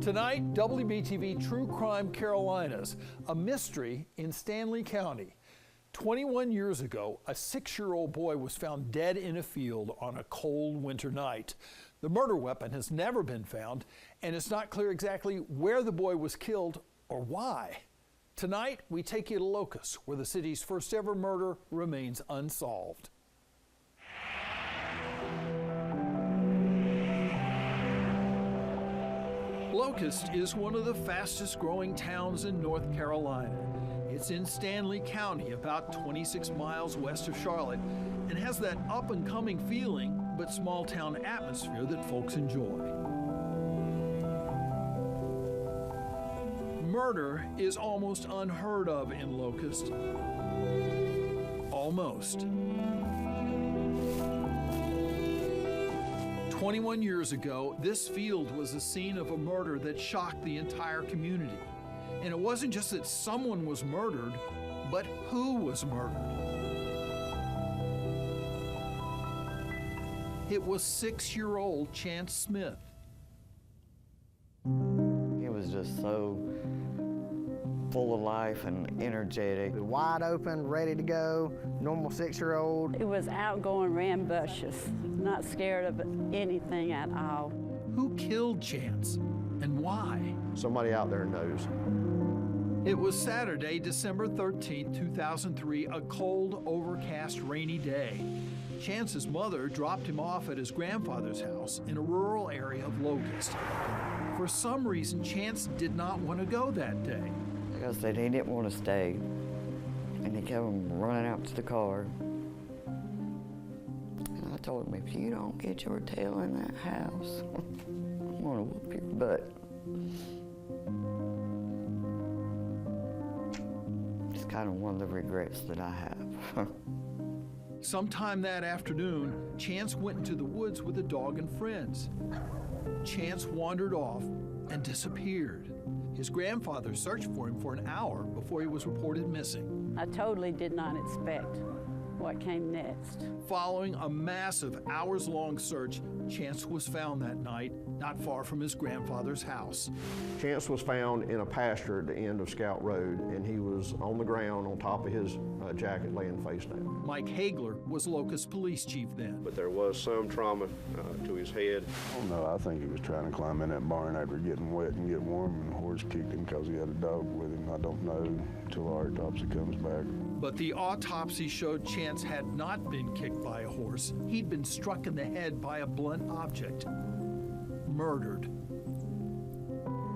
Tonight, WBTV True Crime Carolinas, a mystery in Stanley County. 21 years ago, a 6-year-old boy was found dead in a field on a cold winter night. The murder weapon has never been found, and it's not clear exactly where the boy was killed or why. Tonight, we take you to Locust, where the city's first ever murder remains unsolved. Locust is one of the fastest growing towns in North Carolina. It's in Stanley County, about 26 miles west of Charlotte, and has that up and coming feeling but small town atmosphere that folks enjoy. Murder is almost unheard of in Locust. Almost. 21 years ago, this field was the scene of a murder that shocked the entire community. And it wasn't just that someone was murdered, but who was murdered. It was 6-year-old Chance Smith. He was just so full of life and energetic. Wide open, ready to go, normal 6-year-old. He was outgoing, rambunctious, not scared of anything at all. Who killed Chance and why? Somebody out there knows. It was Saturday, December 13, 2003, a cold, overcast, rainy day. Chance's mother dropped him off at his grandfather's house in a rural area of Locust. For some reason, Chance did not want to go that day. Like I said, he didn't want to stay, and he kept running out to the car. And I told him, if you don't get your tail in that house, I'm gonna whoop your butt. It's kind of one of the regrets that I have. Sometime that afternoon, Chance went into the woods with a dog and friends. Chance wandered off and disappeared. His grandfather searched for him for an hour before he was reported missing. I totally did not expect what came next. Following a massive hours-long search, Chance was found that night, not far from his grandfather's house. Chance was found in a pasture at the end of Scout Road, and he was on the ground on top of his jacket laying face down. Mike Hagler was Locust police chief then. But there was some trauma to his head. Oh no, I think he was trying to climb in that barn after getting wet and get warm, and the horse kicked him because he had a dog with him. I don't know until our autopsy comes back. But the autopsy showed Chance had not been kicked by a horse. He'd been struck in the head by a blunt object. Murdered.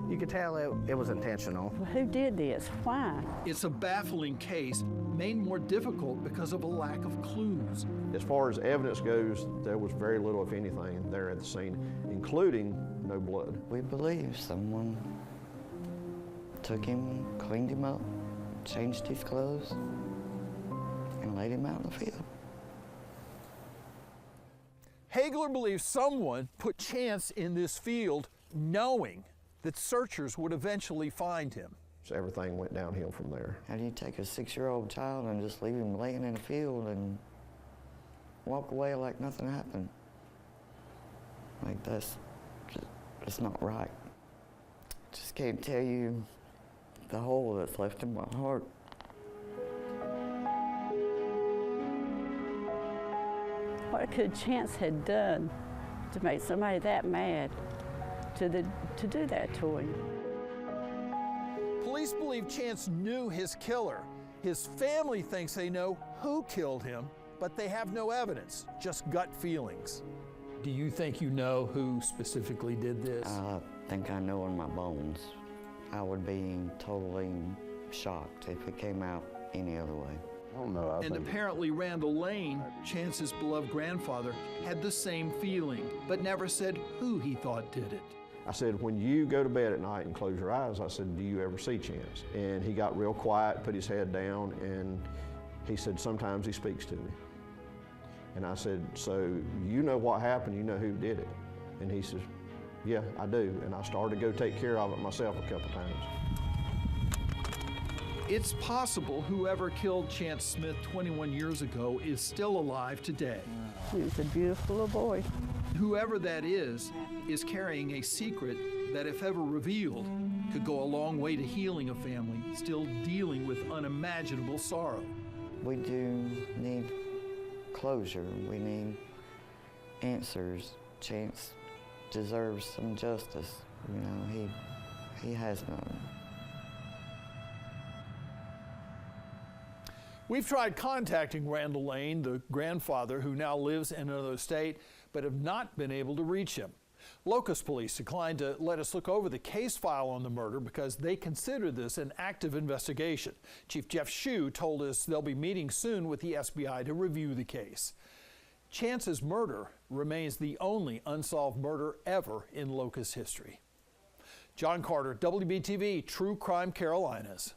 You could tell it was intentional. Well, who did this? Why? It's a baffling case, made more difficult because of a lack of clues. As far as evidence goes, there was very little, if anything, there at the scene, including no blood. We believe someone took him, cleaned him up, changed his clothes, and laid him out in the field. Hagler believes someone put Chance in this field knowing that searchers would eventually find him. So everything went downhill from there. How do you take a 6-year-old child and just leave him laying in a field and walk away like nothing happened? Like, that's not right. Just can't tell you the hole that's left in my heart. What could Chance had done to make somebody that mad to do that to him? Police believe Chance knew his killer. His family thinks they know who killed him, but they have no evidence, just gut feelings. Do you think you know who specifically did this? I think I know in my bones. I would be totally shocked if it came out any other way. I don't know. And apparently Randall Lane, Chance's beloved grandfather, had the same feeling, but never said who he thought did it. I said, when you go to bed at night and close your eyes, I said, do you ever see Chance? And he got real quiet, put his head down, and he said, sometimes he speaks to me. And I said, so you know what happened, you know who did it? And he says, yeah, I do. And I started to go take care of it myself a couple times. It's possible whoever killed Chance Smith 21 years ago is still alive today. He was a beautiful little boy. whoever that is carrying a secret that, if ever revealed, could go a long way to healing a family still dealing with unimaginable sorrow. We do need closure. We need answers. Chance deserves some justice. You know, he has none. We've tried contacting Randall Lane, the grandfather who now lives in another state, but have not been able to reach him. Locust police declined to let us look over the case file on the murder because they consider this an active investigation. Chief Jeff Shue told us they'll be meeting soon with the SBI to review the case. Chance's murder remains the only unsolved murder ever in Locust history. John Carter, WBTV True Crime Carolinas.